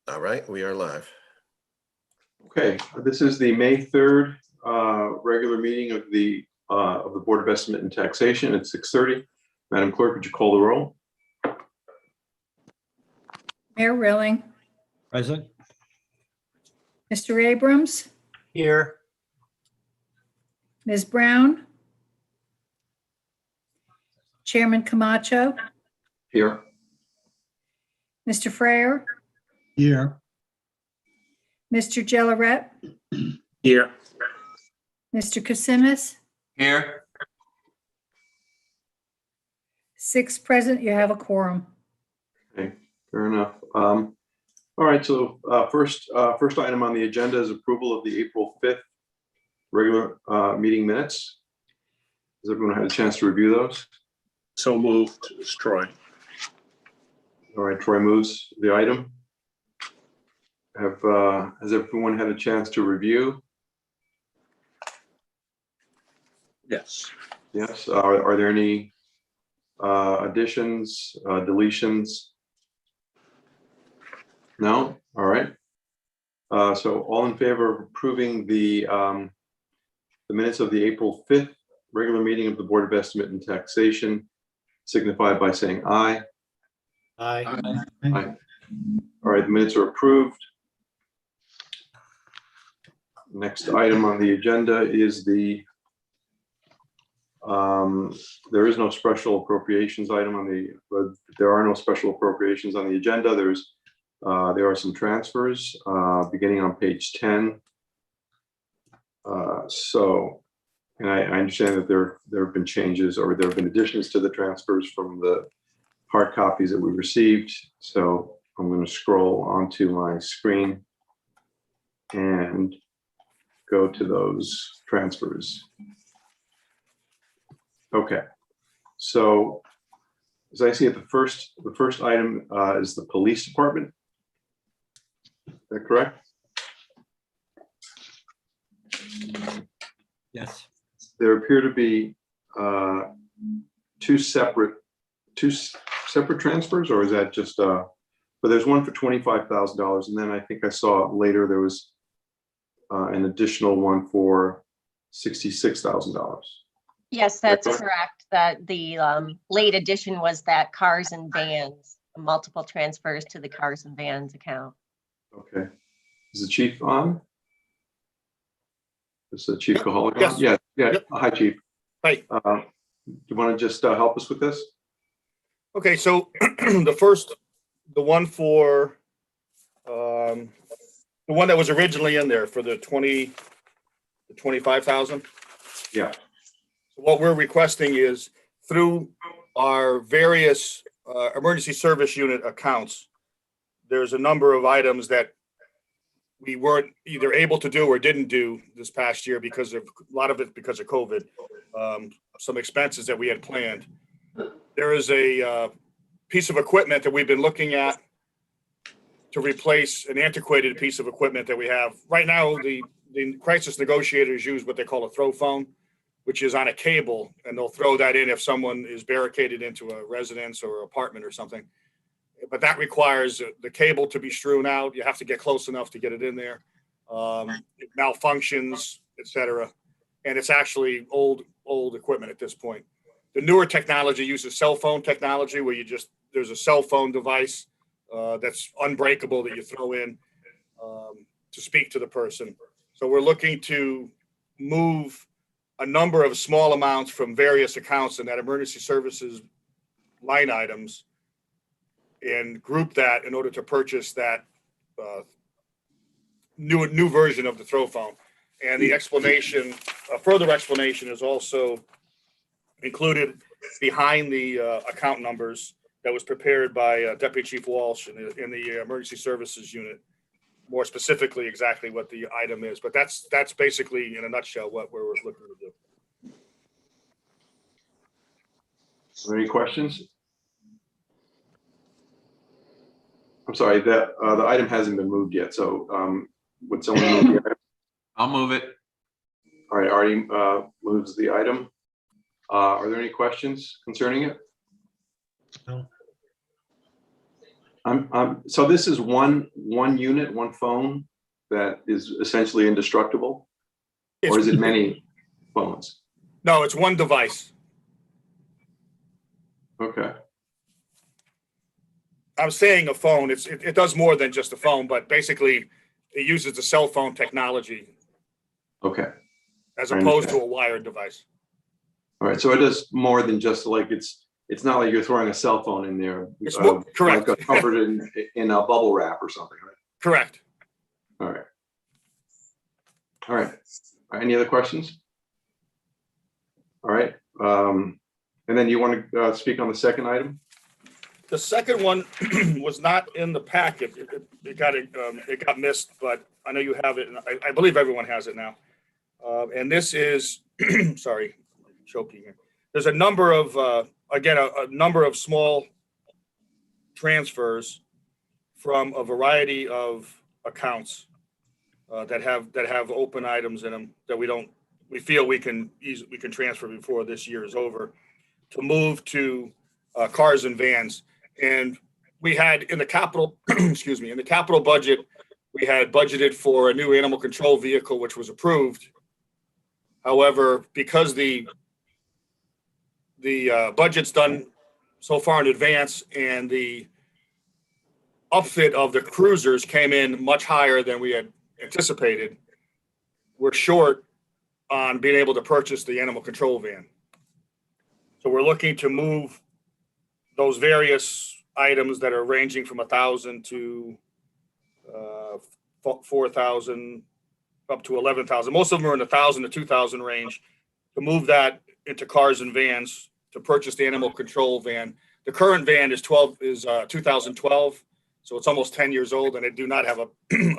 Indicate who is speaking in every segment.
Speaker 1: All right, we are live.
Speaker 2: Okay, this is the May 3rd regular meeting of the Board of Estimate and Taxation at 6:30. Madam Clerk, would you call the roll?
Speaker 3: Mayor Rilling,
Speaker 4: Present.
Speaker 3: Mr. Abrams,
Speaker 4: Here.
Speaker 3: Ms. Brown, Chairman Camacho,
Speaker 2: Here.
Speaker 3: Mr. Frayer,
Speaker 4: Here.
Speaker 3: Mr. Jelleret,
Speaker 4: Here.
Speaker 3: Mr. Kasimis,
Speaker 4: Here.
Speaker 3: 6 present, you have a quorum.
Speaker 2: Okay, fair enough. All right, so first item on the agenda is approval of the April 5th regular meeting minutes. Has everyone had a chance to review those?
Speaker 5: So moved. It's Troy.
Speaker 2: All right, Troy moves the item. Has everyone had a chance to review?
Speaker 5: Yes.
Speaker 2: Yes. Are there any additions, deletions? No? All right. So all in favor of approving the minutes of the April 5th regular meeting of the Board of Estimate and Taxation signify by saying aye.
Speaker 4: Aye.
Speaker 2: Aye. All right, the minutes are approved. Next item on the agenda is there is no special appropriations item on there are no special appropriations on the agenda. There are some transfers beginning on page 10. And I understand that there have been changes, or there have been additions to the transfers from the hard copies that we received. So I'm going to scroll onto my screen and go to those transfers. Okay, so as I see it, the first item is the police department. Is that correct?
Speaker 4: Yes.
Speaker 2: There appear to be two separate transfers, or is that just but there's one for $25,000, and then I think I saw later there was an additional one for $66,000.
Speaker 6: Yes, that's correct. That the late addition was that cars and vans, multiple transfers to the cars and vans account.
Speaker 2: Okay. Is the chief on? Is the Chief Kahalik
Speaker 5: Yes.
Speaker 2: on? Yeah.
Speaker 5: Yep.
Speaker 2: Hi, Chief.
Speaker 5: Hi.
Speaker 2: Do you want to just help us with this?
Speaker 5: Okay, so the one for the one that was originally in there for the 25,000.
Speaker 2: Yeah.
Speaker 5: So what we're requesting is through our various emergency service unit accounts, there's a number of items that we weren't either able to do or didn't do this past year because of a lot of it because of COVID, some expenses that we had planned. There is a piece of equipment that we've been looking at to replace an antiquated piece of equipment that we have. Right now, the crisis negotiators use what they call a throw phone, which is on a cable, and they'll throw that in if someone is barricaded into a residence or apartment or something. But that requires the cable to be strewn out. You have to get close enough to get it in there. It malfunctions, etc. And it's actually old equipment at this point. The newer technology uses cell phone technology where there's a cell phone device that's unbreakable that you throw in to speak to the person. So we're looking to move a number of small amounts from various accounts in that emergency services line items and group that in order to purchase that new version of the throw phone. And the explanation, a further explanation is also included behind the account numbers that was prepared by Deputy Chief Walsh in the emergency services unit, more specifically exactly what the item is. But that's basically in a nutshell what we're looking to do.
Speaker 2: Are there any questions? I'm sorry, that the item hasn't been moved yet. So would someone move the item?
Speaker 7: I'll move it.
Speaker 2: All right, Artie moves the item. Are there any questions concerning it?
Speaker 4: No.
Speaker 2: So this is one unit, one phone that is essentially indestructible, or is it many phones?
Speaker 5: No, it's one device.
Speaker 2: Okay.
Speaker 5: I'm saying a phone. It does more than just a phone, but basically it uses the cell phone technology
Speaker 2: Okay.
Speaker 5: as
Speaker 2: I
Speaker 5: opposed to
Speaker 2: understand.
Speaker 5: a wired device.
Speaker 2: All right. So it is more than just like it's not like you're throwing a cell phone in there.
Speaker 5: It's more, correct.
Speaker 2: Like covered in a bubble wrap or something, right?
Speaker 5: Correct.
Speaker 2: All right. All right. Any other questions? All right. And then you want to speak on the second item?
Speaker 5: The second one was not in the packet. It got missed, but I know you have it, and I believe everyone has it now. And this is, sorry, choking here. There's a number of, again, a number of small transfers from a variety of accounts that have open items in them that we feel we can transfer before this year is over, to move to cars and vans. And we had in the capital, excuse me, in the capital budget, we had budgeted for a new animal control vehicle, which was approved. However, because the budget's done so far in advance and the upfit of the cruisers came in much higher than we had anticipated, we're short on being able to purchase the animal control van. So we're looking to move those various items that are ranging from 1,000 to 4,000 up to 11,000. Most of them are in the 1,000 to 2,000 range, to move that into cars and vans to purchase the animal control van. The current van is 2012, so it's almost 10 years old, and it do not have a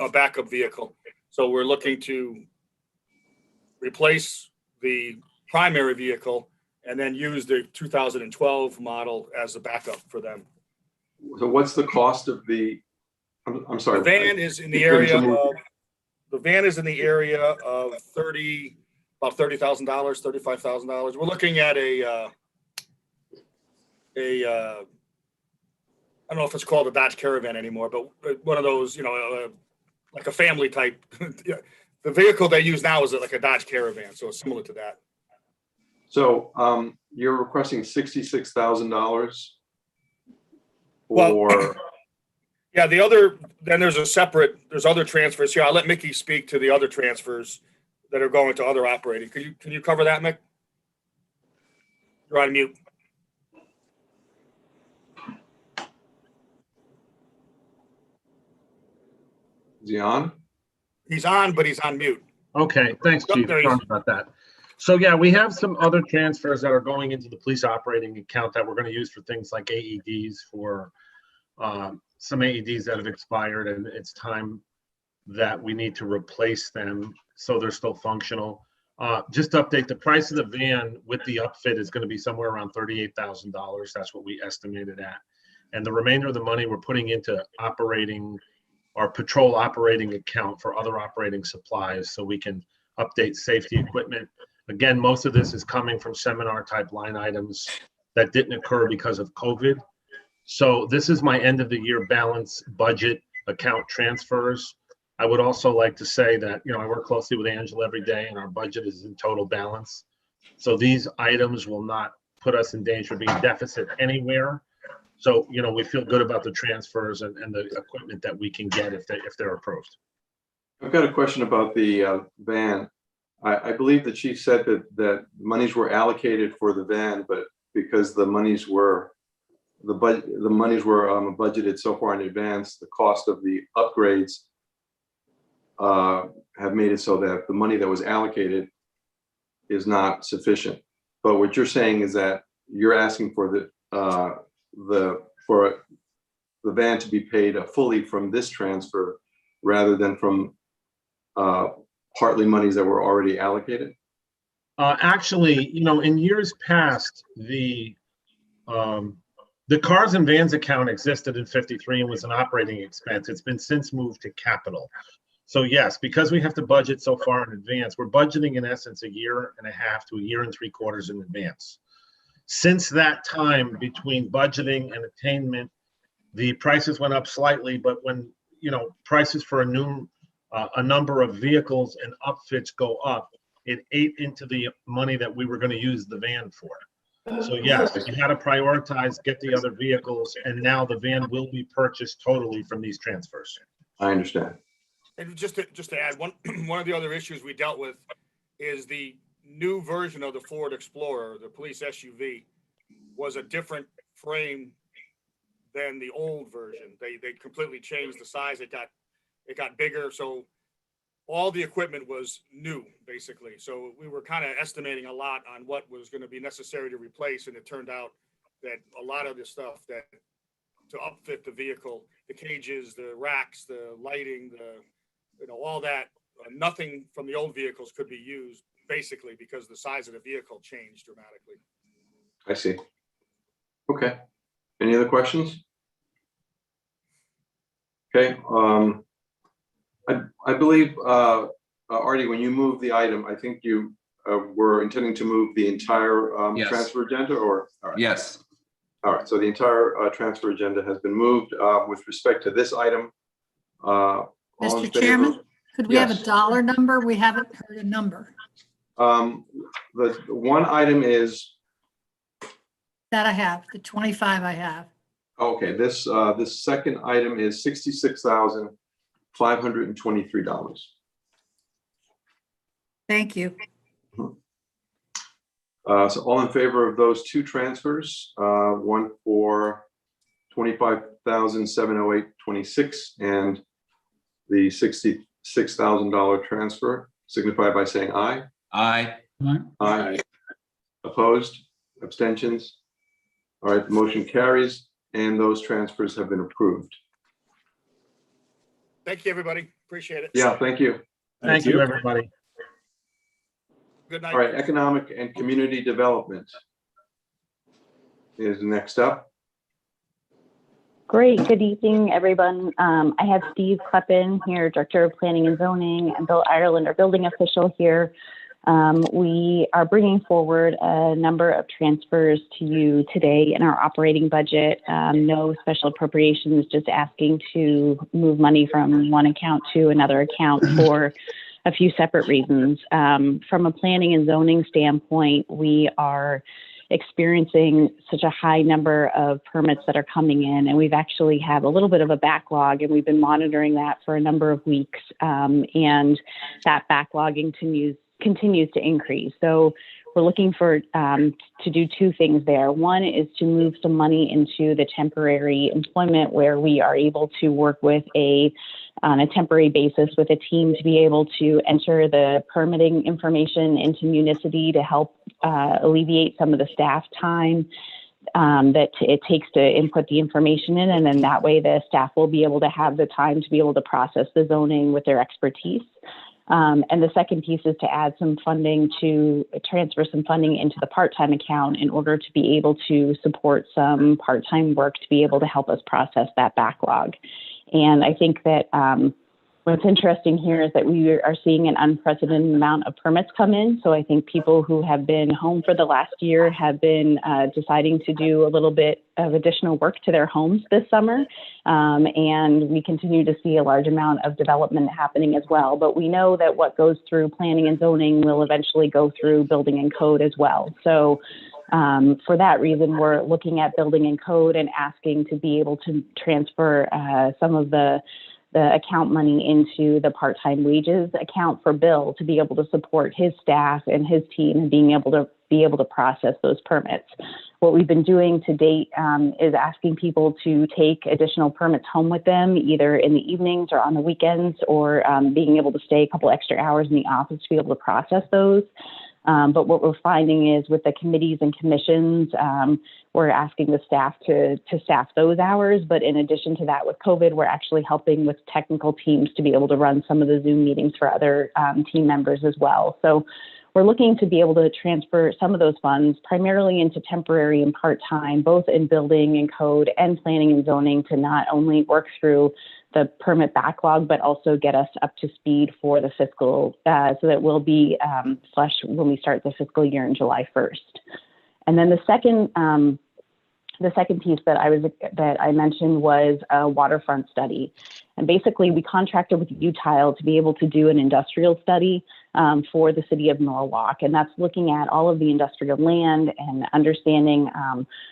Speaker 5: backup vehicle. So we're looking to replace the primary vehicle and then use the 2012 model as the backup for them.
Speaker 2: So what's the cost of the, I'm sorry.
Speaker 5: The van is in the area of about $30,000, $35,000. We're looking at I don't know if it's called a Dodge Caravan anymore, but one of those, like a family type. Yeah. The vehicle they use now is like a Dodge Caravan, so it's similar to that.
Speaker 2: So you're requesting $66,000
Speaker 5: Well,
Speaker 2: for,
Speaker 5: yeah, then there's other transfers here. I'll let Mickey speak to the other transfers that are going to other operating. Can you cover that, Mick? You're on mute.
Speaker 2: is he on?
Speaker 5: He's on, but he's on mute.
Speaker 1: Okay, thanks, Chief.
Speaker 5: There he is.
Speaker 1: Sorry about that. So yeah, we have some other transfers that are going into the police operating account that we're going to use for things like AEDs, for some AEDs that have expired, and it's time that we need to replace them so they're still functional. Just to update, the price of the van with the upfit is going to be somewhere around $38,000. That's what we estimated at. And the remainder of the money we're putting into operating our patrol operating account for other operating supplies so we can update safety equipment. Again, most of this is coming from seminar type line items that didn't occur because of COVID. So this is my end of the year balance budget account transfers. I would also like to say that, I work closely with Angela every day, and our budget is in total balance. So these items will not put us in danger of being deficit anywhere. So, we feel good about the transfers and the equipment that we can get if they're approved.
Speaker 2: I've got a question about the van. I believe the chief said that monies were allocated for the van, but because the monies were budgeted so far in advance, the cost of the upgrades have made it so that the money that was allocated is not sufficient. But what you're saying is that you're asking for the van to be paid fully from this transfer rather than from partly monies that were already allocated?
Speaker 1: Actually, in years past, the cars and vans account existed in 53 and was an operating expense. It's been since moved to capital. So yes, because we have to budget so far in advance, we're budgeting in essence 1.5 years to 1.75 years in advance. Since that time, between budgeting and attainment The prices went up slightly, but when, prices for a number of vehicles and upfits go up, it ate into the money that we were going to use the van for. So yes, we had to prioritize, get the other vehicles, and now the van will be purchased totally from these transfers.
Speaker 2: I understand.
Speaker 5: And just to add, one of the other issues we dealt with is the new version of the Ford Explorer, the police SUV, was a different frame than the old version. They completely changed the size. It got bigger. So all the equipment was new, basically. So we were kind of estimating a lot on what was going to be necessary to replace. And it turned out that a lot of the stuff that to upfit the vehicle, the cages, the racks, the lighting, all that, nothing from the old vehicles could be used, basically, because the size of the vehicle changed dramatically.
Speaker 2: I see. Okay. Any other questions? Okay. I believe, Artie, when you moved the item, I think you were intending to move the entire
Speaker 4: Yes.
Speaker 2: transfer agenda, or? All right.
Speaker 4: Yes.
Speaker 2: All right. So the entire transfer agenda has been moved. With respect to this item, all in
Speaker 3: Mr.
Speaker 2: favor?
Speaker 3: Chairman, could we have a
Speaker 2: Yes.
Speaker 3: dollar number? We haven't heard a number.
Speaker 2: The one item is,
Speaker 3: That I have, the 25 I have.
Speaker 2: okay, this second item is $66,523.
Speaker 3: Thank you.
Speaker 2: So all in favor of those two transfers, one for $25,708.26 and the $66,000 transfer, signify by saying aye.
Speaker 4: Aye.
Speaker 2: Aye. Opposed? Abstentions? All right, the motion carries and those transfers have been approved.
Speaker 5: Thank you, everybody. Appreciate it.
Speaker 2: Yeah, thank you.
Speaker 1: Thank you, everybody.
Speaker 5: Good night.
Speaker 2: All right, economic and community development is next up.
Speaker 7: Great. Good evening, everyone. I have Steve Kleppen here, Director of Planning and Zoning, and Bill Ireland, our building official here. We are bringing forward a number of transfers to you today in our operating budget. No special appropriations, just asking to move money from one account to another account for a few separate reasons. From a planning and zoning standpoint, we are experiencing such a high number of permits that are coming in, and we've actually had a little bit of a backlog, and we've been monitoring that for a number of weeks, and that backlogging continues to increase. So we're looking for to do two things there. One is to move some money into the temporary employment, where we are able to work with on a temporary basis with a team to be able to enter the permitting information into Municity to help alleviate some of the staff time that it takes to input the information in. And then that way the staff will be able to have the time to be able to process the zoning with their expertise. And the second piece is to add some funding, to transfer some funding into the part-time account in order to be able to support some part-time work to be able to help us process that backlog. And I think that what's interesting here is that we are seeing an unprecedented amount of permits come in. So I think people who have been home for the last year have been deciding to do a little bit of additional work to their homes this summer. And we continue to see a large amount of development happening as well. But we know that what goes through planning and zoning will eventually go through building and code as well. So for that reason, we're looking at building and code and asking to be able to transfer some of the account money into the part-time wages account for Bill to be able to support his staff and his team and being able to process those permits. What we've been doing to date is asking people to take additional permits home with them, either in the evenings or on the weekends, or being able to stay a couple extra hours in the office to be able to process those. But what we're finding is with the committees and commissions, we're asking the staff to staff those hours. But in addition to that, with COVID, we're actually helping with technical teams to be able to run some of the Zoom meetings for other team members as well. So we're looking to be able to transfer some of those funds primarily into temporary and part-time, both in building and code and planning and zoning, to not only work through the permit backlog, but also get us up to speed for the fiscal, so that we'll be flush when we start the fiscal year in July 1st. And then the second The second piece that I mentioned was a waterfront study. And basically, we contracted with Utile to be able to do an industrial study for the city of Norwalk. And that's looking at all of the industrial land and understanding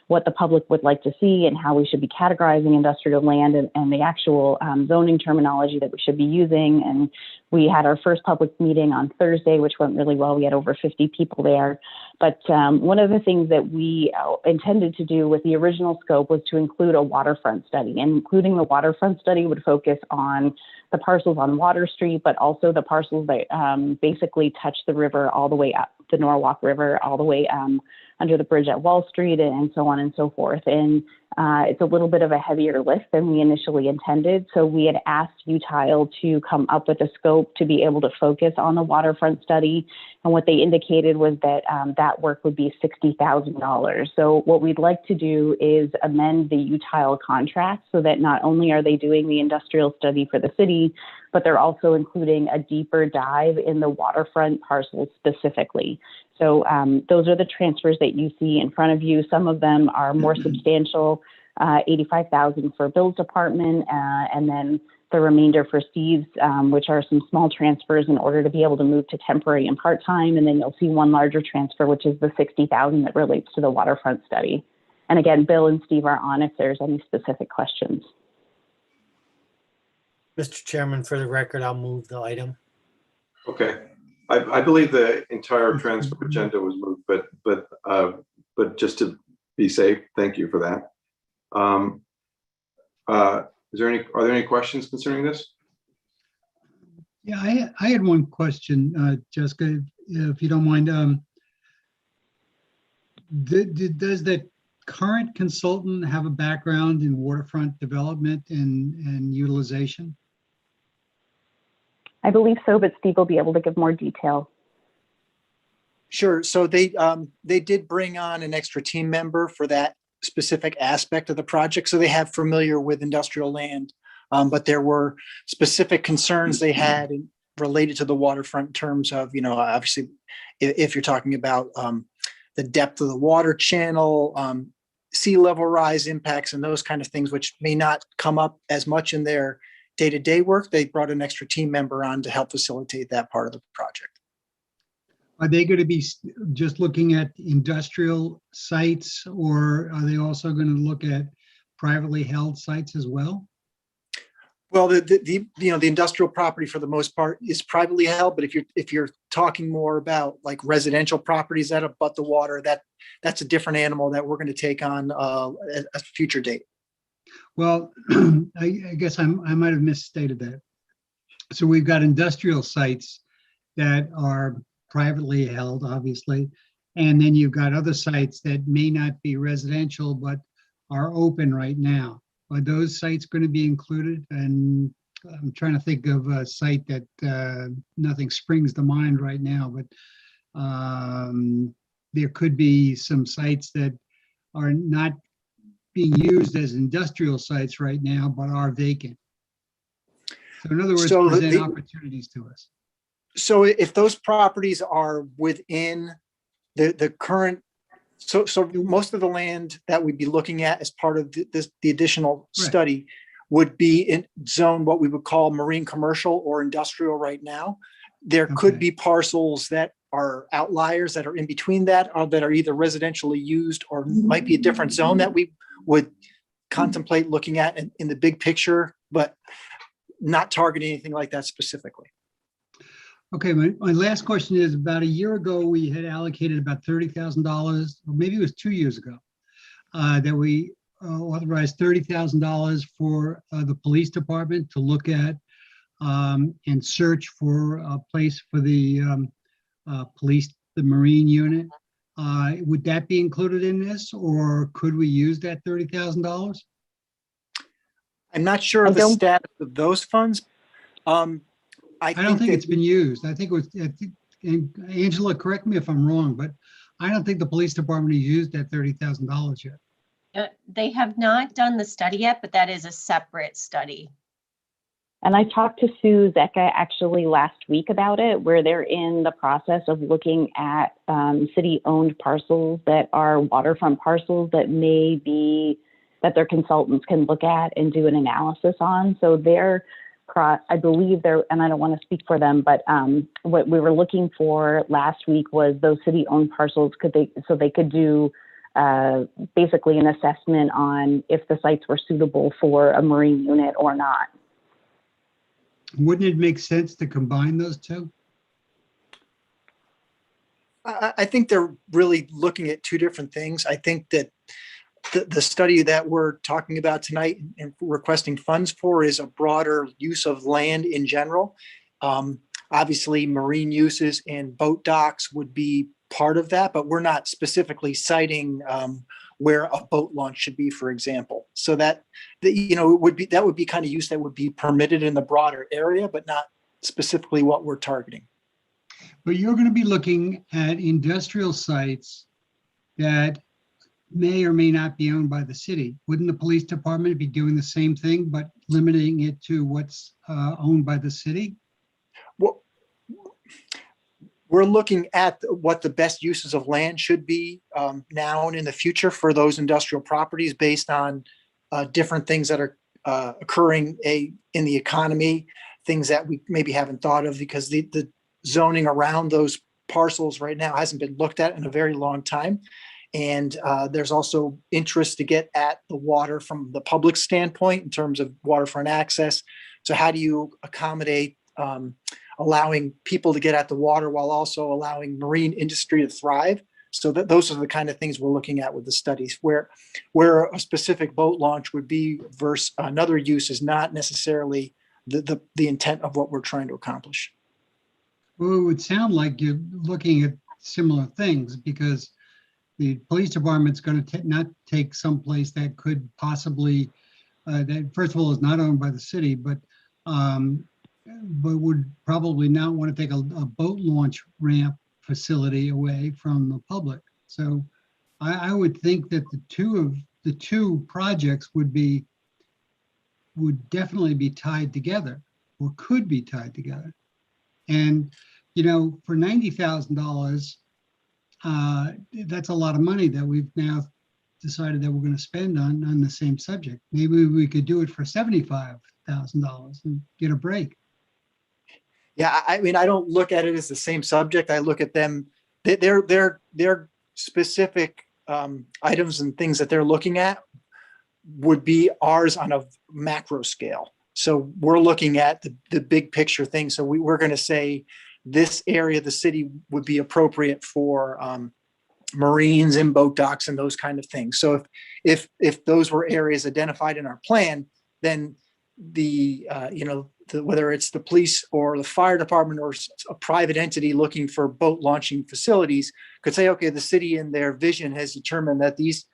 Speaker 7: what the public would like to see and how we should be categorizing industrial land and the actual zoning terminology that we should be using. And we had our first public meeting on Thursday, which went really well. We had over 50 people there. But one of the things that we intended to do with the original scope was to include a waterfront study. And including the waterfront study would focus on the parcels on Water Street, but also the parcels that basically touch the river all the way up, the Norwalk River, all the way under the bridge at Wall Street and so on and so forth. And it's a little bit of a heavier lift than we initially intended. So we had asked Utile to come up with a scope to be able to focus on the waterfront study. And what they indicated was that that work would be $60,000. So what we'd like to do is amend the Utile contract so that not only are they doing the industrial study for the city, but they're also including a deeper dive in the waterfront parcels specifically. So those are the transfers that you see in front of you. Some of them are more substantial, $85,000 for Bill's department, and then the remainder for Steve's, which are some small transfers in order to be able to move to temporary and part-time. And then you'll see one larger transfer, which is the $60,000 that relates to the waterfront study. And again, Bill and Steve are on if there's any specific questions.
Speaker 8: Mr. Chairman, for the record, I'll move the item.
Speaker 2: Okay. I believe the entire transfer agenda was moved, but just to be safe, thank you for that. Are there any questions concerning this?
Speaker 9: Yeah, I had one question, Jessica, if you don't mind. Does the current consultant have a background in waterfront development and utilization?
Speaker 7: I believe so, but Steve will be able to give more detail.
Speaker 10: Sure. So they did bring on an extra team member for that specific aspect of the project. So they have familiar with industrial land, but there were specific concerns they had related to the waterfront in terms of, obviously, if you're talking about the depth of the water channel, sea level rise impacts and those kind of things, which may not come up as much in their day-to-day work. They brought an extra team member on to help facilitate that part of the project.
Speaker 9: Are they going to be just looking at industrial sites, or are they also going to look at privately held sites as well?
Speaker 10: Well, the industrial property for the most part is privately held, but if you're talking more about like residential properties that abut the water, that's a different animal that we're going to take on at a future date.
Speaker 9: Well, I guess I might have misstated that. So we've got industrial sites that are privately held, obviously, and then you've got other sites that may not be residential but are open right now. Are those sites going to be included? And I'm trying to think of a site that nothing springs to mind right now, but there could be some sites that are not being used as industrial sites right now, but are vacant. So in other words, present opportunities to us.
Speaker 10: So if those properties are within the current, so most of the land that we'd be looking at as part of the additional study would be in zone what we would call marine commercial or industrial right now. There could be parcels that are outliers that are in between that are either residentially used or might be a different zone that we would contemplate looking at in the big picture, but not targeting anything like that specifically.
Speaker 9: Okay, my last question is, about a year ago, we had allocated about $30,000, or maybe it was 2 years ago, that we authorized $30,000 for the police department to look at and search for a place for the police, the Marine unit. Would that be included in this, or could we use that $30,000?
Speaker 10: I'm not sure of the status of those funds.
Speaker 9: I don't think it's been used. I think it was, and Angela, correct me if I'm wrong, but I don't think the police department has used that $30,000 yet.
Speaker 6: They have not done the study yet, but that is a separate study.
Speaker 7: And I talked to Sue Zecca actually last week about it, where they're in the process of looking at city-owned parcels that are waterfront parcels that that their consultants can look at and do an analysis on. So I believe and I don't want to speak for them, but what we were looking for last week was those city-owned parcels, so they could do basically an assessment on if the sites were suitable for a marine unit or not.
Speaker 9: Wouldn't it make sense to combine those two?
Speaker 10: I think they're really looking at two different things. I think that the study that we're talking about tonight and requesting funds for is a broader use of land in general. Obviously, marine uses and boat docks would be part of that, but we're not specifically citing where a boat launch should be, for example. So that would be kind of use that would be permitted in the broader area, but not specifically what we're targeting.
Speaker 9: But you're going to be looking at industrial sites that may or may not be owned by the city. Wouldn't the police department be doing the same thing, but limiting it to what's owned by the city?
Speaker 10: Well, we're looking at what the best uses of land should be now and in the future for those industrial properties based on different things that are occurring in the economy, things that we maybe haven't thought of because the zoning around those parcels right now hasn't been looked at in a very long time. And there's also interest to get at the water from the public standpoint in terms of waterfront access. So how do you accommodate allowing people to get at the water while also allowing marine industry to thrive? So those are the kind of things we're looking at with the studies, where a specific boat launch would be versus another use is not necessarily the intent of what we're trying to accomplish.
Speaker 9: Well, it would sound like you're looking at similar things because the police department's going to not take someplace that could possibly, that first of all is not owned by the city, but would probably not want to take a boat launch ramp facility away from the public. So I would think that the two projects would definitely be tied together or could be tied together. And, for $90,000, that's a lot of money that we've now decided that we're going to spend on the same subject. Maybe we could do it for $75,000 and get a break.
Speaker 10: Yeah, I mean, I don't look at it as the same subject. I look at them, their specific items and things that they're looking at would be ours on a macro scale. So we're looking at the big picture thing. So we're going to say this area of the city would be appropriate for marines and boat docks and those kind of things. So if those were areas identified in our plan, then whether it's the police or the fire department or a private entity looking for boat launching facilities could say, okay, the city in their vision has determined that these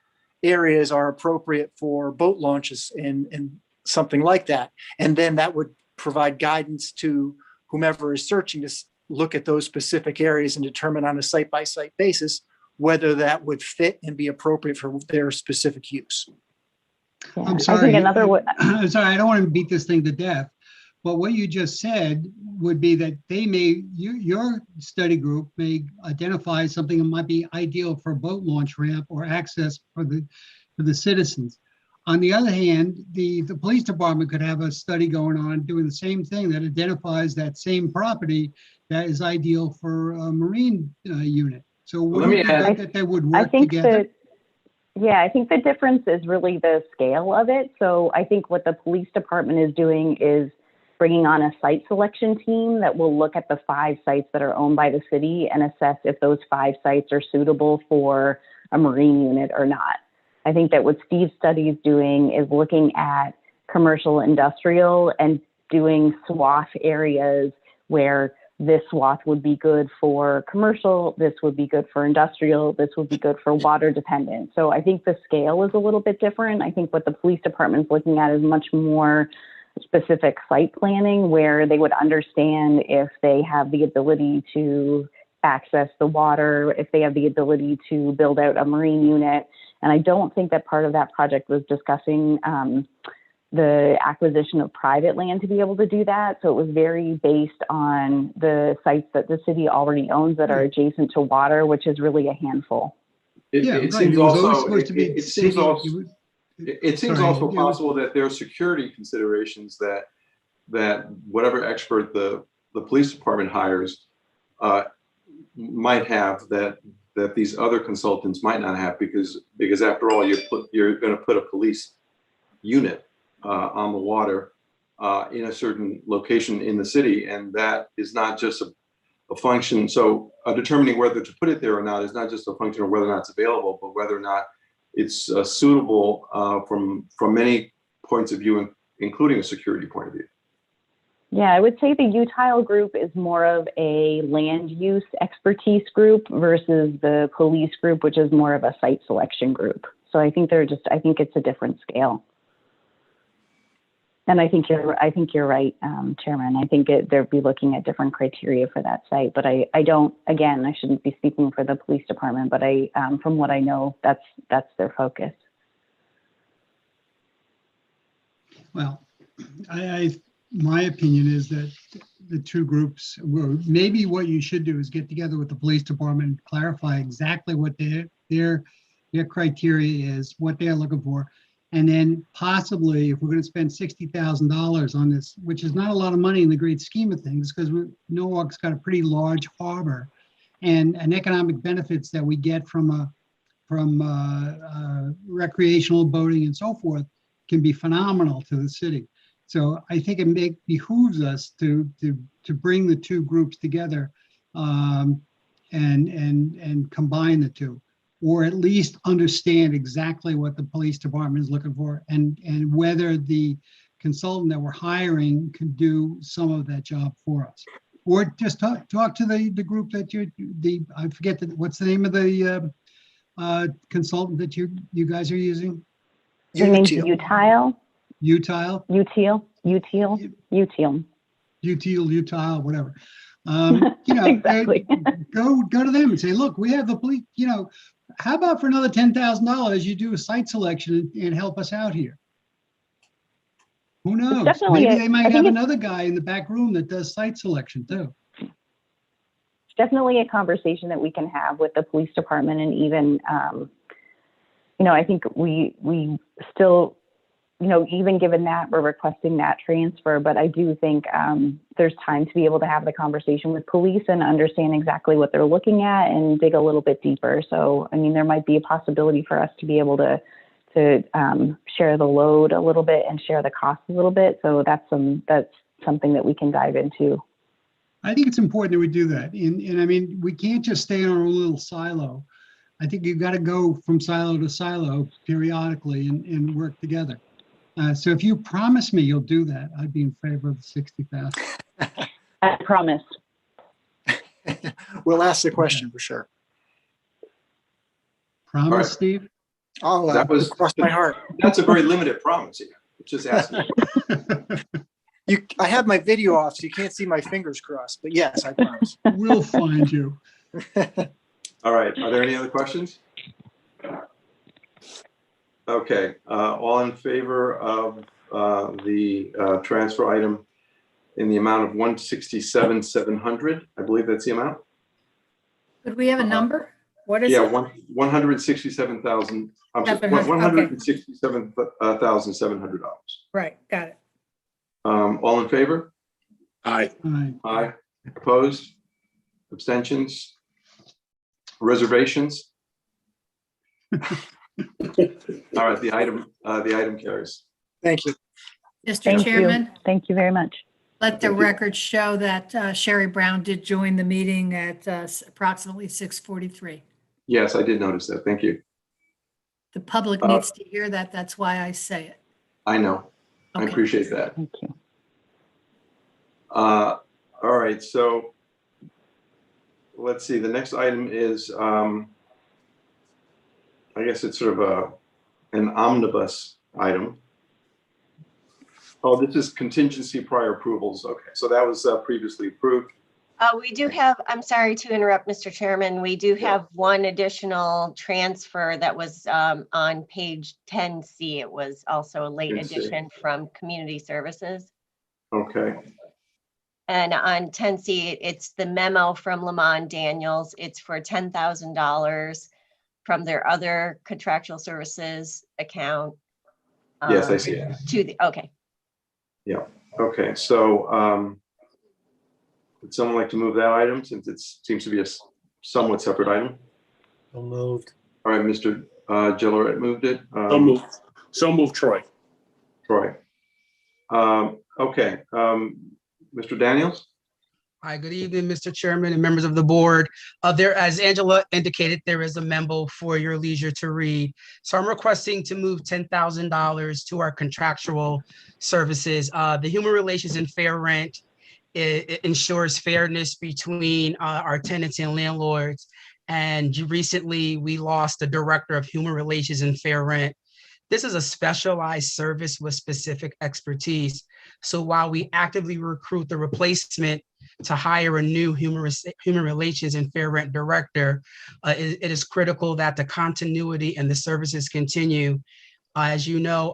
Speaker 10: areas are appropriate for boat launches and something like that. And then that would provide guidance to whomever is searching to look at those specific areas and determine on a site-by-site basis whether that would fit and be appropriate for their specific use.
Speaker 7: Yeah,
Speaker 9: I'm sorry.
Speaker 7: I think another way.
Speaker 9: I'm sorry, I don't want to beat this thing to death. But what you just said would be that your study group may identify something that might be ideal for a boat launch ramp or access for the citizens. On the other hand, the police department could have a study going on doing the same thing that identifies that same property that is ideal for a marine unit. So
Speaker 2: Let me add-
Speaker 9: that they would work together?
Speaker 7: I think the difference is really the scale of it. So I think what the police department is doing is bringing on a site selection team that will look at the 5 sites that are owned by the city and assess if those 5 sites are suitable for a marine unit or not. I think that what Steve's study is doing is looking at commercial industrial and doing swath areas where this swath would be good for commercial, this would be good for industrial, this would be good for water dependent. So I think the scale is a little bit different. I think what the police department is looking at is much more specific site planning where they would understand if they have the ability to access the water, if they have the ability to build out a marine unit. And I don't think that part of that project was discussing the acquisition of private land to be able to do that. So it was very based on the sites that the city already owns that are adjacent to water, which is really a handful.
Speaker 9: Yeah,
Speaker 2: It
Speaker 9: right.
Speaker 2: seems
Speaker 9: It was always
Speaker 2: also,
Speaker 9: supposed to be
Speaker 2: it seems
Speaker 9: city-
Speaker 2: also,
Speaker 9: it was-
Speaker 2: it seems
Speaker 9: sorry,
Speaker 2: also
Speaker 9: it was-
Speaker 2: possible that there are security considerations that whatever expert the police department hires might have that these other consultants might not have, because after all, you're going to put a police unit on the water in a certain location in the city, and that is not just a function. So determining whether to put it there or not is not just a function of whether or not it's available, but whether or not it's suitable from many points of view, including a security point of view.
Speaker 7: Yeah, I would say the Utile group is more of a land use expertise group versus the police group, which is more of a site selection group. So I think I think it's a different scale. And I think you're right, Chairman. I think they'll be looking at different criteria for that site, but I shouldn't be speaking for the police department, but from what I know, that's their focus.
Speaker 9: Well, my opinion is that the two groups, maybe what you should do is get together with the police department and clarify exactly what their criteria is, what they're looking for. And then possibly, if we're going to spend $60,000 on this, which is not a lot of money in the great scheme of things, because Norwalk's got a pretty large harbor, and economic benefits that we get from recreational boating and so forth can be phenomenal to the city. So I think it behooves us to bring the two groups together and combine the two, or at least understand exactly what the police department is looking for, and whether the consultant that we're hiring can do some of that job for us. Or just talk to the group that I forget what's the name of the consultant that you guys are using?
Speaker 7: Your name's Utile?
Speaker 9: Utile?
Speaker 7: Utile,
Speaker 9: whatever.
Speaker 7: Exactly.
Speaker 9: Go to them and say, look, we have the police, how about for another $10,000, you do a site selection and help us out here? Who knows? Maybe they might have another guy in the back room that does site selection too.
Speaker 7: It's definitely a conversation that we can have with the police department, and even, I think we still, even given that we're requesting that transfer, but I do think there's time to be able to have the conversation with police and understand exactly what they're looking at and dig a little bit deeper. So, there might be a possibility for us to be able to share the load a little bit and share the cost a little bit. So that's something that we can dive into.
Speaker 9: I think it's important that we do that. And we can't just stay in our little silo. I think you've got to go from silo to silo periodically and work together. So if you promise me you'll do that, I'd be in favor of the 60,000.
Speaker 7: I promise.
Speaker 10: We'll ask the question for sure.
Speaker 9: Promise,
Speaker 2: All right.
Speaker 9: Steve?
Speaker 10: Oh,
Speaker 2: That was
Speaker 10: crossed my heart.
Speaker 2: That's a very limited promise. Just asking.
Speaker 10: I have my video off, so you can't see my fingers crossed. But yes, I promise.
Speaker 9: We'll find you.
Speaker 2: All right. Are there any other questions? Okay. All in favor of the transfer item in the amount of $167,700? I believe that's the amount.
Speaker 3: Could we have a number? What is
Speaker 2: Yeah,
Speaker 3: it?
Speaker 2: $167,000. $167,700.
Speaker 3: Right, got it.
Speaker 2: All in favor?
Speaker 4: Aye.
Speaker 9: All right.
Speaker 2: Aye. Opposed? Abstentions? Reservations? All right, the item carries.
Speaker 10: Thank you.
Speaker 3: Mr.
Speaker 7: Thank
Speaker 3: Chairman,
Speaker 7: you. Thank you very much.
Speaker 3: let the
Speaker 2: Thank you.
Speaker 3: record show that Sherry Brown did join the meeting at approximately 6:43.
Speaker 2: Yes, I did notice that. Thank you.
Speaker 3: The public needs to hear that. That's why I say it.
Speaker 2: I know. I
Speaker 3: Okay.
Speaker 2: appreciate that.
Speaker 7: Thank you.
Speaker 2: All right, so let's see. The next item is, I guess it's sort of an omnibus item. Oh, this is contingency prior approvals. Okay, so that was previously approved.
Speaker 6: We do have, I'm sorry to interrupt, Mr. Chairman. We do have one additional transfer that was on page 10C. It was also a late
Speaker 2: 10C.
Speaker 6: addition from Community Services.
Speaker 2: Okay,
Speaker 6: And on 10C, it's the memo from Lamont Daniels. It's for $10,000 from their other contractual services account.
Speaker 2: yes, I see it.
Speaker 6: To the, okay.
Speaker 2: Okay, so would someone like to move that item since it seems to be a somewhat separate item?
Speaker 8: So moved.
Speaker 2: All right, Mr. Gilloret moved it.
Speaker 4: So move, Troy.
Speaker 2: Troy. Okay, Mr. Daniels?
Speaker 11: Hi, good evening, Mr. Chairman and members of the board. There, as Angela indicated, there is a memo for your leisure to read. So I'm requesting to move $10,000 to our contractual services. The Human Relations and Fair Rent it ensures fairness between our tenants and landlords. And recently, we lost the Director of Human Relations and Fair Rent. This is a specialized service with specific expertise. So while we actively recruit the replacement to hire a new human relations and fair rent director, it is critical that the continuity and the services continue. As you know,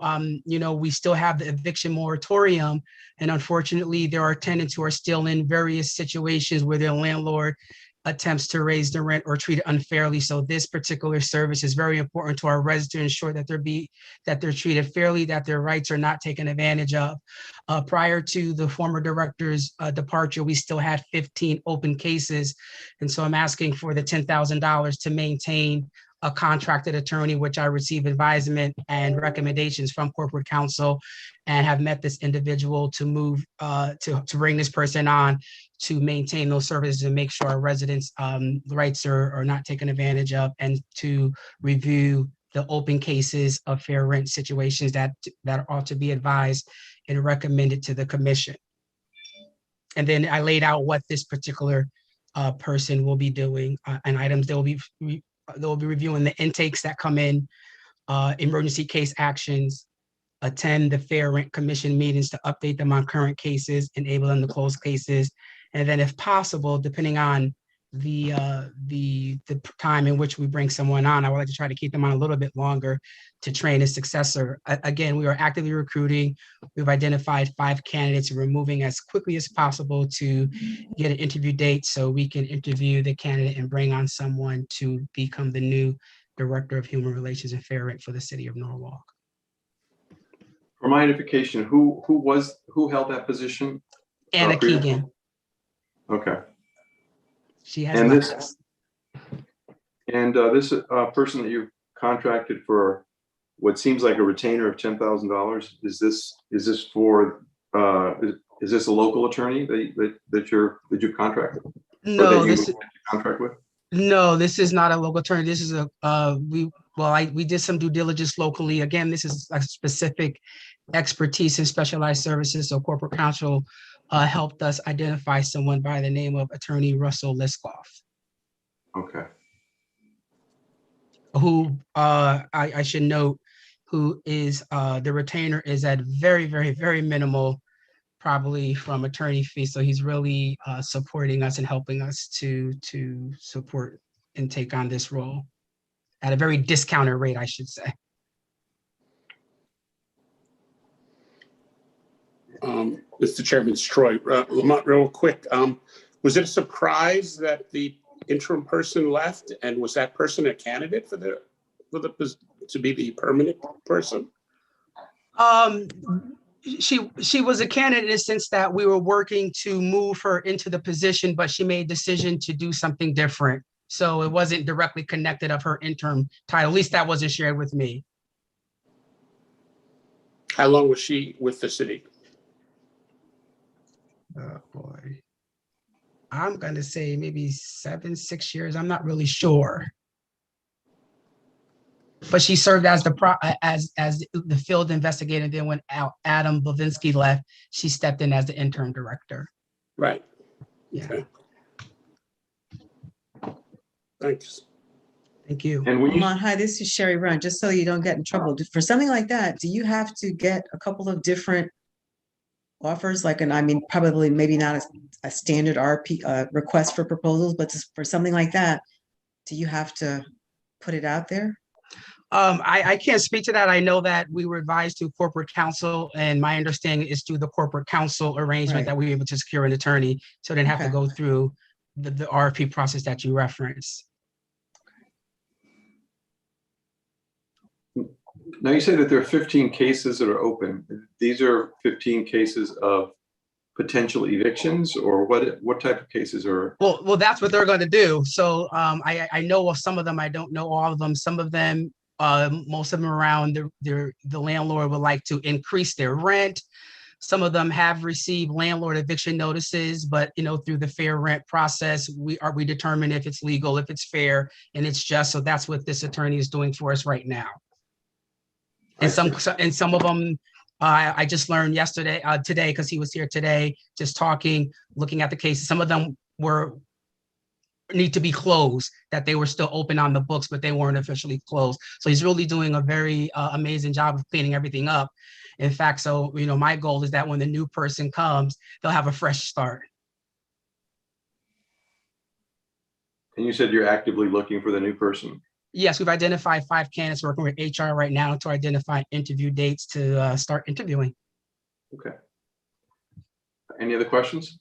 Speaker 11: we still have the eviction moratorium, and unfortunately, there are tenants who are still in various situations where their landlord attempts to raise the rent or treat it unfairly. So this particular service is very important to our residents to ensure that they're treated fairly, that their rights are not taken advantage of. Prior to the former director's departure, we still had 15 open cases. And so I'm asking for the $10,000 to maintain a contracted attorney, which I receive advisement and recommendations from corporate counsel and have met this individual to move to bring this person on to maintain those services and make sure our residents' rights are not taken advantage of, and to review the open cases of fair rent situations that ought to be advised and recommended to the commission. And then I laid out what this particular person will be doing and items they'll be reviewing the intakes that come in, emergency case actions, attend the Fair Rent Commission meetings to update them on current cases, enable them to close cases. And then if possible, depending on the time in which we bring someone on, I would like to try to keep them on a little bit longer to train a successor. Again, we are actively recruiting. We've identified 5 candidates, and we're moving as quickly as possible to get an interview date so we can interview the candidate and bring on someone to become the new Director of Human Relations and Fair Rent for the city of Norwalk.
Speaker 2: For my edification, who held that position?
Speaker 11: Anna Keegan.
Speaker 2: Okay.
Speaker 11: She has
Speaker 2: And
Speaker 11: left us.
Speaker 2: this person that you contracted for what seems like a retainer of $10,000, is this for is this a local attorney that you contracted?
Speaker 11: No,
Speaker 2: or that you contract with?
Speaker 11: No, this is not a local attorney. This is we did some due diligence locally. Again, this is a specific expertise in specialized services. So corporate counsel helped us identify someone by the name of Attorney Russell Liskoff.
Speaker 2: Okay.
Speaker 11: Who I should note, who is the retainer is at very, very, very minimal, probably from attorney fees. So he's really supporting us and helping us to support and take on this role at a very discounted rate, I should say.
Speaker 4: Mr. Chairman, it's Troy. Lamont, real quick, was it a surprise that the interim person left, and was that person a candidate for the to be the permanent person?
Speaker 11: She was a candidate in the sense that we were working to move her into the position, but she made a decision to do something different. So it wasn't directly connected of her interim title. At least that wasn't shared with me.
Speaker 4: How long was she with the city?
Speaker 11: Oh boy. I'm gonna say maybe 6 years. I'm not really sure. But she served as the field investigator. Then when Adam Blavinsky left, she stepped in as the interim director.
Speaker 4: Right.
Speaker 11: Yeah.
Speaker 4: Okay. Thanks.
Speaker 11: Thank you.
Speaker 2: And when you
Speaker 12: Lamont, hi, this is Sherry Brown. Just so you don't get in trouble, for something like that, do you have to get a couple of different offers? Like, and I mean, probably maybe not a standard RP request for proposals, but just for something like that, do you have to put it out there?
Speaker 11: I can't speak to that. I know that we were advised to corporate counsel, and my understanding is through the corporate counsel arrangement
Speaker 12: Right.
Speaker 11: that we were able to secure an attorney, so they didn't have to
Speaker 12: Okay.
Speaker 11: go through the RFP process that you referenced.
Speaker 2: Now, you say that there are 15 cases that are open. These are 15 cases of potential evictions, or what type of cases are?
Speaker 11: Well, that's what they're going to do. So I know of some of them. I don't know all of them. Some of them, most of them around the landlord would like to increase their rent. Some of them have received landlord eviction notices, but through the fair rent process, we determine if it's legal, if it's fair, and it's just. So that's what this attorney is doing for us right now. And some of them, I just learned today, because he was here today, just talking, looking at the cases. Some of them need to be closed, that they were still open on the books, but they weren't officially closed. So he's really doing a very amazing job of cleaning everything up. In fact, so my goal is that when the new person comes, they'll have a fresh start.
Speaker 2: And you said you're actively looking for the new person.
Speaker 11: Yes, we've identified 5 candidates, working with HR right now to identify interview dates to start interviewing.
Speaker 2: Okay. Any other questions?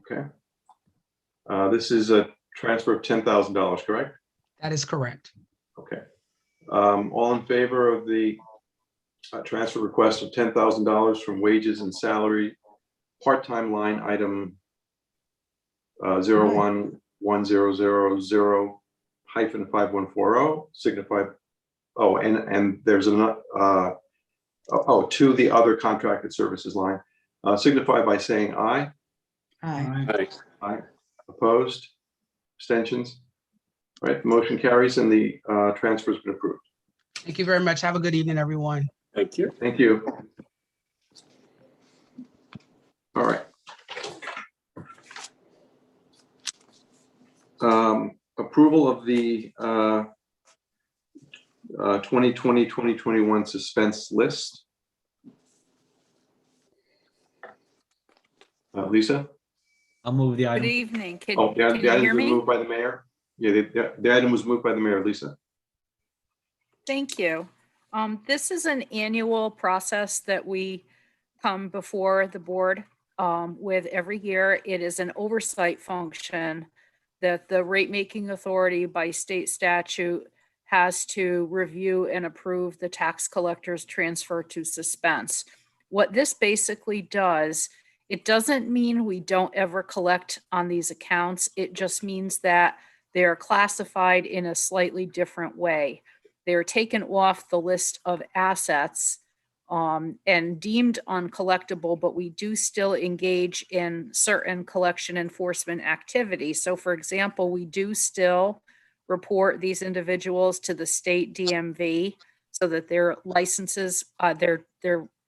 Speaker 2: Okay. This is a transfer of $10,000, correct?
Speaker 11: That is correct.
Speaker 2: Okay. All in favor of the transfer request of $10,000 from wages and salary, part-time line item 011000-5140, signify. Oh, and there's another. To the other contracted services line, signify by saying aye.
Speaker 12: Aye.
Speaker 2: Aye. Opposed? Abstentions? All right, the motion carries and the transfer has been approved.
Speaker 11: Thank you very much. Have a good evening, everyone.
Speaker 4: Thank you.
Speaker 2: Thank you. All right. Approval of the 2020-2021 suspense list. Lisa?
Speaker 8: I'll move the
Speaker 13: Good
Speaker 8: item.
Speaker 13: evening. Can
Speaker 2: Oh, the
Speaker 13: you
Speaker 2: item
Speaker 13: hear
Speaker 2: was
Speaker 13: me?
Speaker 2: moved by the mayor. Yeah, the item was moved by the mayor, Lisa.
Speaker 13: Thank you. This is an annual process that we come before the board with every year. It is an oversight function that the rate making authority by state statute has to review and approve the tax collector's transfer to suspense. What this basically does, it doesn't mean we don't ever collect on these accounts. It just means that they're classified in a slightly different way. They're taken off the list of assets and deemed uncollectible, but we do still engage in certain collection enforcement activities. So for example, we do still report these individuals to the state DMV so that their licenses, their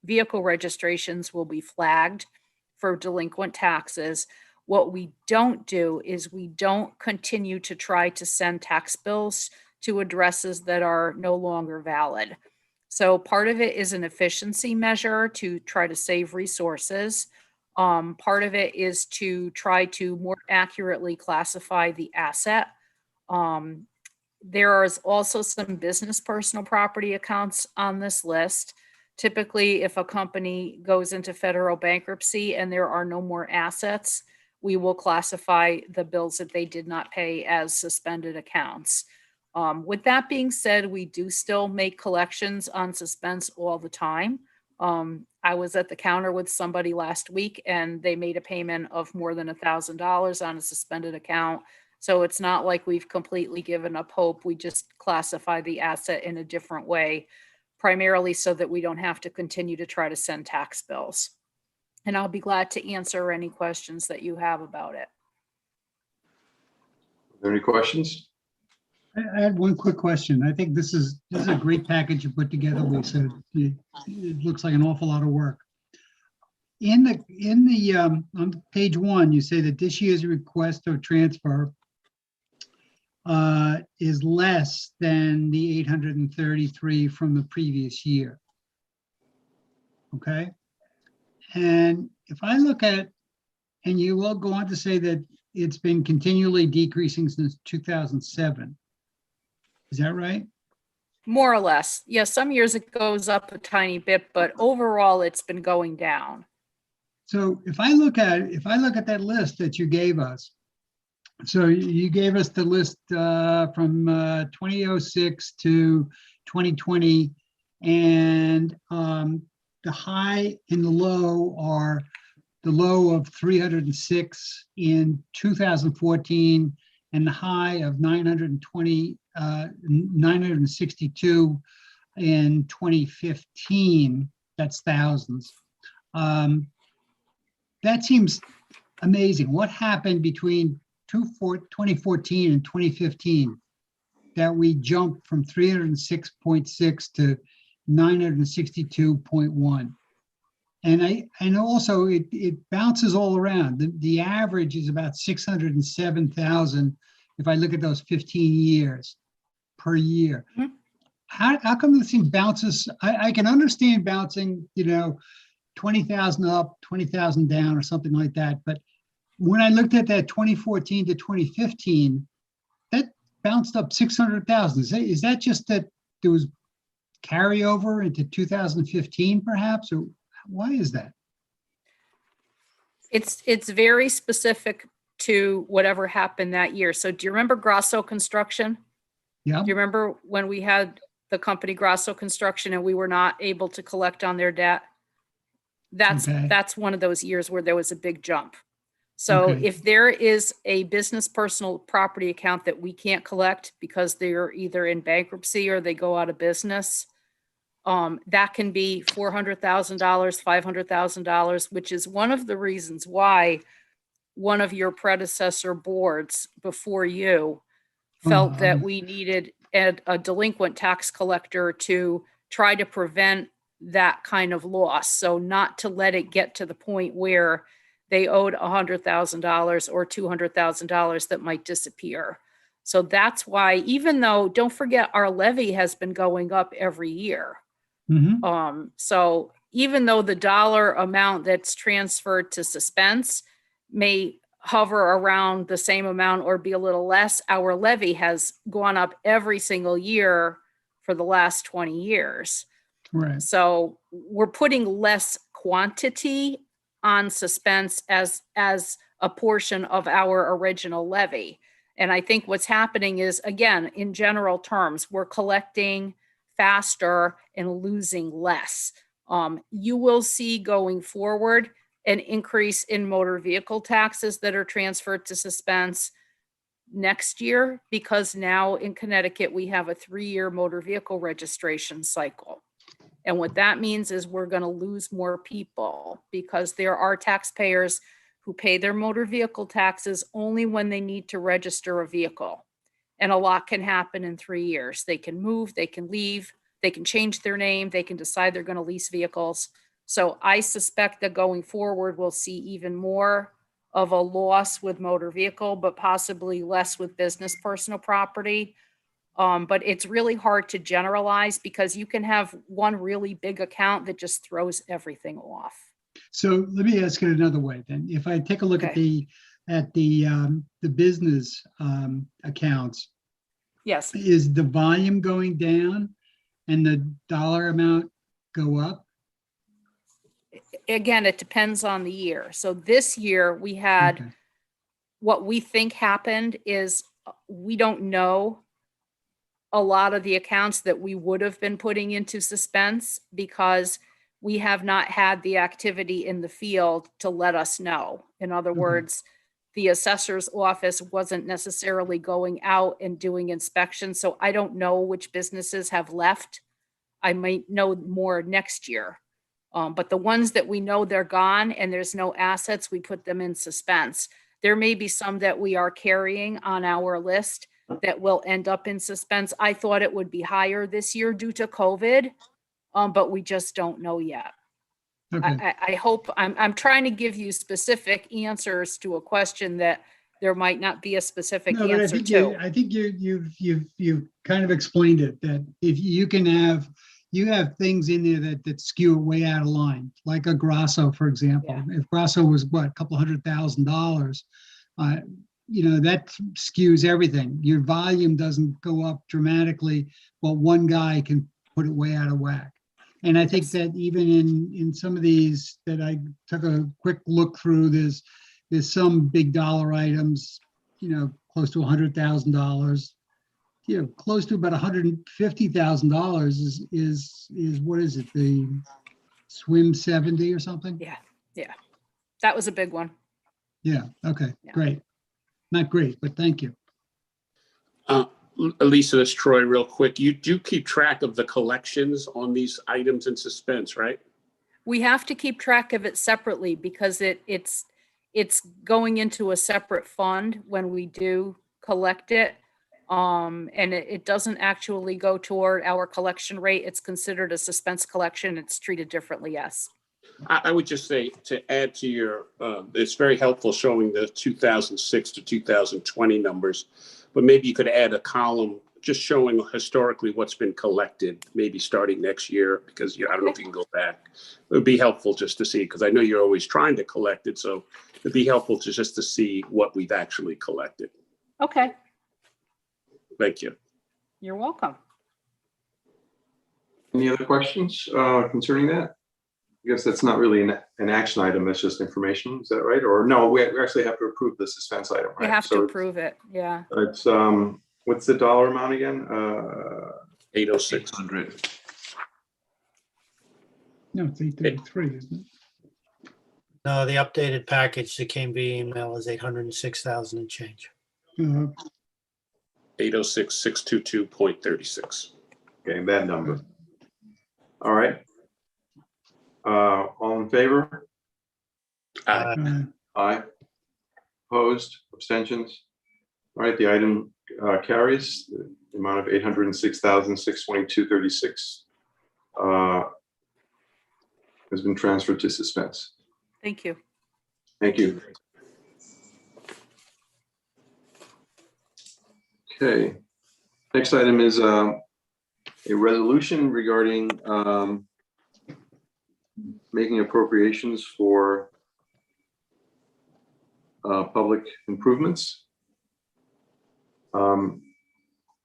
Speaker 13: vehicle registrations will be flagged for delinquent taxes. What we don't do is we don't continue to try to send tax bills to addresses that are no longer valid. So part of it is an efficiency measure to try to save resources. Part of it is to try to more accurately classify the asset. There is also some business personal property accounts on this list. Typically, if a company goes into federal bankruptcy and there are no more assets, we will classify the bills that they did not pay as suspended accounts. With that being said, we do still make collections on suspense all the time. I was at the counter with somebody last week and they made a payment of more than $1,000 on a suspended account. So it's not like we've completely given up hope. We just classify the asset in a different way, primarily so that we don't have to continue to try to send tax bills. And I'll be glad to answer any questions that you have about it.
Speaker 2: Are there any questions?
Speaker 9: I had one quick question. I think this is a great package you put together, Lisa. It looks like an awful lot of work. On page 1, you say that this year's request of transfer is less than the 833 from the previous year. Okay. And if I look at, and you will go on to say that it's been continually decreasing since 2007. Is that right?
Speaker 13: More or less. Yes, some years it goes up a tiny bit, but overall it's been going down.
Speaker 9: So if I look at that list that you gave us, so you gave us the list from 2006 to 2020, and the high and the low are the low of 306 in 2014 and the high of 962 in 2015. That's thousands. That seems amazing. What happened between 2014 and 2015 that we jumped from 306.6 to 962.1? And also it bounces all around. The average is about 607,000 if I look at those 15 years per year.
Speaker 13: Mhm.
Speaker 9: How come this thing bounces? I can understand bouncing, 20,000 up, 20,000 down or something like that. But when I looked at that 2014 to 2015, that bounced up 600,000. Is that just that there was carryover into 2015 perhaps, or why is that?
Speaker 13: It's very specific to whatever happened that year. So do you remember Grosso Construction?
Speaker 9: Yeah.
Speaker 13: Do you remember when we had the company Grosso Construction and we were not able to collect on their debt?
Speaker 9: Okay.
Speaker 13: That's one of those years where there was a big jump. So
Speaker 9: Okay.
Speaker 13: if there is a business personal property account that we can't collect because they're either in bankruptcy or they go out of business, that can be $400,000, $500,000, which is one of the reasons why one of your predecessor boards before you felt that we needed a delinquent tax collector to try to prevent that kind of loss. So not to let it get to the point where they owed $100,000 or $200,000 that might disappear. So that's why, even though, don't forget, our levy has been going up every year.
Speaker 9: Mhm.
Speaker 13: So even though the dollar amount that's transferred to suspense may hover around the same amount or be a little less, our levy has gone up every single year for the last 20 years.
Speaker 9: Right.
Speaker 13: So we're putting less quantity on suspense as a portion of our original levy. And I think what's happening is, again, in general terms, we're collecting faster and losing less. You will see going forward an increase in motor vehicle taxes that are transferred to suspense next year, because now in Connecticut, we have a 3-year motor vehicle registration cycle. And what that means is we're going to lose more people because there are taxpayers who pay their motor vehicle taxes only when they need to register a vehicle. And a lot can happen in 3 years. They can move, they can leave, they can change their name, they can decide they're going to lease vehicles. So I suspect that going forward, we'll see even more of a loss with motor vehicle, but possibly less with business personal property. But it's really hard to generalize because you can have one really big account that just throws everything off.
Speaker 9: So let me ask it another way then. If I take a look
Speaker 13: Okay.
Speaker 9: at the business accounts,
Speaker 13: Yes.
Speaker 9: is the volume going down and the dollar amount go up?
Speaker 13: Again, it depends on the year. So this year we had,
Speaker 9: Okay.
Speaker 13: what we think happened is we don't know a lot of the accounts that we would have been putting into suspense because we have not had the activity in the field to let us know. In other
Speaker 9: Okay.
Speaker 13: words, the assessor's office wasn't necessarily going out and doing inspections. So I don't know which businesses have left. I might know more next year. But the ones that we know they're gone and there's no assets, we put them in suspense. There may be some that we are carrying on our list that will end up in suspense. I thought it would be higher this year due to COVID, but we just don't know yet.
Speaker 9: Okay.
Speaker 13: I hope I'm trying to give you specific answers to a question that there might not be a specific
Speaker 9: No, but
Speaker 13: answer to.
Speaker 9: I think you've kind of explained it, that if you can have, you have things in there that skew it way out of line, like a Grasso, for example. If Grasso was what, a couple $100,000, that skews everything. Your volume doesn't go up dramatically, but one guy can put it way out of whack. And I think that even in some of these that I took a quick look through, there's some big dollar items, close to $100,000. Close to about $150,000 is what is it? The Swim 70 or something?
Speaker 13: Yeah. That was a big one.
Speaker 9: Yeah. Okay.
Speaker 13: Yeah.
Speaker 9: Great. Not great, but thank you.
Speaker 4: Lisa, this is Troy, real quick. You do keep track of the collections on these items in suspense, right?
Speaker 13: We have to keep track of it separately because it's going into a separate fund when we do collect it. And it doesn't actually go toward our collection rate. It's considered a suspense collection. It's treated differently, yes.
Speaker 4: I would just say, to add to your, it's very helpful showing the 2006 to 2020 numbers, but maybe you could add a column just showing historically what's been collected, maybe starting next year, because I don't know if you can go back. It would be helpful just to see, because I know you're always trying to collect it, so it'd be helpful just to see what we've actually collected.
Speaker 13: Okay,
Speaker 4: Thank you.
Speaker 13: you're welcome.
Speaker 2: Any other questions concerning that? I guess that's not really an action item, that's just information, is that right? Or no, we actually have to approve the suspense item, right?
Speaker 13: You have
Speaker 2: So
Speaker 13: to approve it, yeah.
Speaker 2: it's, what's the dollar amount again?
Speaker 4: 806.
Speaker 2: 800.
Speaker 9: No, it's 833, isn't it?
Speaker 8: No, the updated package that came via email is 806,000 and change.
Speaker 4: 806,622.36.
Speaker 2: Okay, that number. All right. All in favor? Aye. Opposed? Abstentions? All right, the item carries. The amount of 806,622.36 has been transferred to suspense.
Speaker 13: Thank you.
Speaker 2: Thank you. Okay. Next item is a resolution regarding making appropriations for public improvements.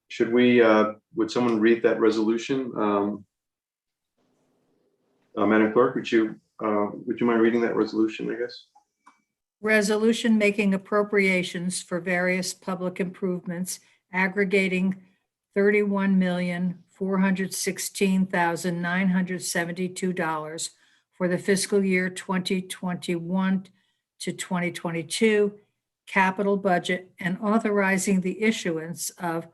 Speaker 2: Should we, would someone read that resolution? Madam Clerk, would you mind reading that resolution, I guess?
Speaker 3: Resolution making appropriations for various public improvements aggregating $31,416,972 for the fiscal year 2021 to 2022 capital budget and authorizing the issuance of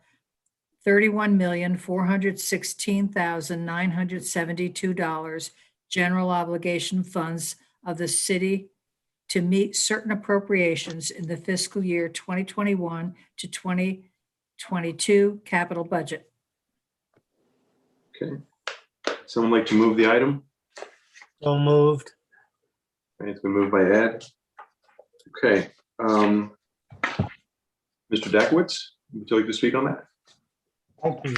Speaker 3: $31,416,972 general obligation funds of the city to meet certain appropriations in the fiscal year 2021 to 2022 capital budget.
Speaker 2: Okay. Someone like to move the item?
Speaker 8: So moved.
Speaker 2: Okay, it's been moved by Ed. Okay. Mr. Dakowitz, would you like to speak on that?
Speaker 14: Thank you,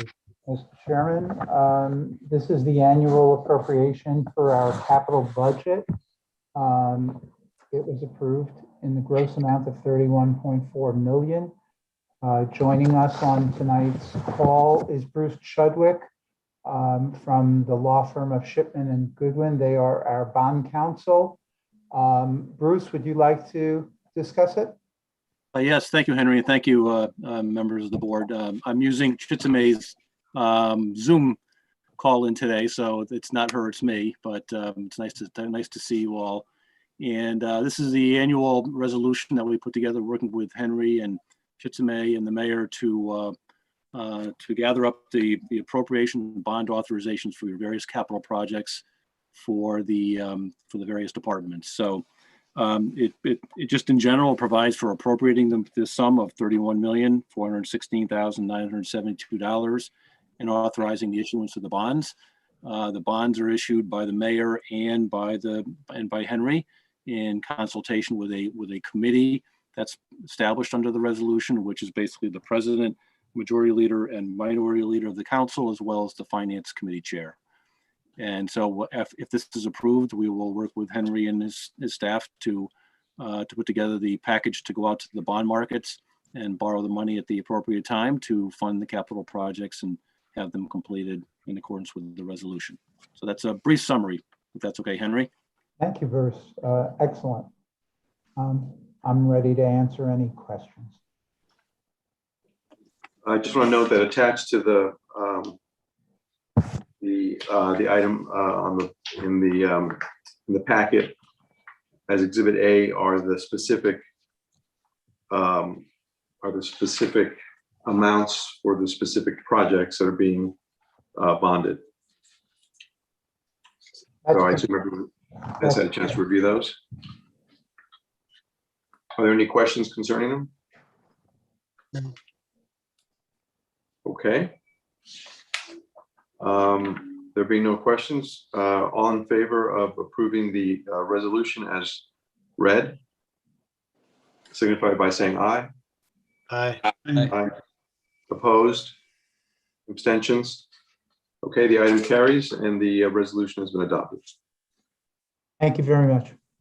Speaker 14: Mr. Chairman. This is the annual appropriation for our capital budget. It was approved in the gross amount of $31.4 million. Joining us on tonight's call is Bruce Chudwick from the law firm of Shipman and Goodwin. They are our bond counsel. Bruce, would you like to discuss it?
Speaker 15: Yes, thank you, Henry, and thank you, members of the board. I'm using Chitsume's Zoom call in today, so it's not her, it's me, but it's nice to see you all. And this is the annual resolution that we put together working with Henry and Chitsume and the mayor to gather up the appropriation bond authorizations for your various capital projects for the various departments. So it just in general provides for appropriating the sum of $31,416,972 and authorizing the issuance of the bonds. The bonds are issued by the mayor and by Henry in consultation with a committee that's established under the resolution, which is basically the president, majority leader, and minority leader of the council, as well as the finance committee chair. And so if this is approved, we will work with Henry and his staff to put together the package to go out to the bond markets and borrow the money at the appropriate time to fund the capital projects and have them completed in accordance with the resolution. So that's a brief summary, if that's okay, Henry.
Speaker 14: Thank you, Bruce. Excellent. I'm ready to answer any questions.
Speaker 2: I just want to note that attached to the item in the packet as Exhibit A are the specific amounts for the specific projects that are being bonded. So I assume everyone has had a chance to review those. Are there any questions concerning them?
Speaker 8: No.
Speaker 2: Okay. There being no questions, all in favor of approving the resolution as read, signify by saying aye.
Speaker 8: Aye.
Speaker 2: Aye. Opposed? Abstentions? Okay, the item carries and the resolution has been adopted.
Speaker 14: Thank you very much.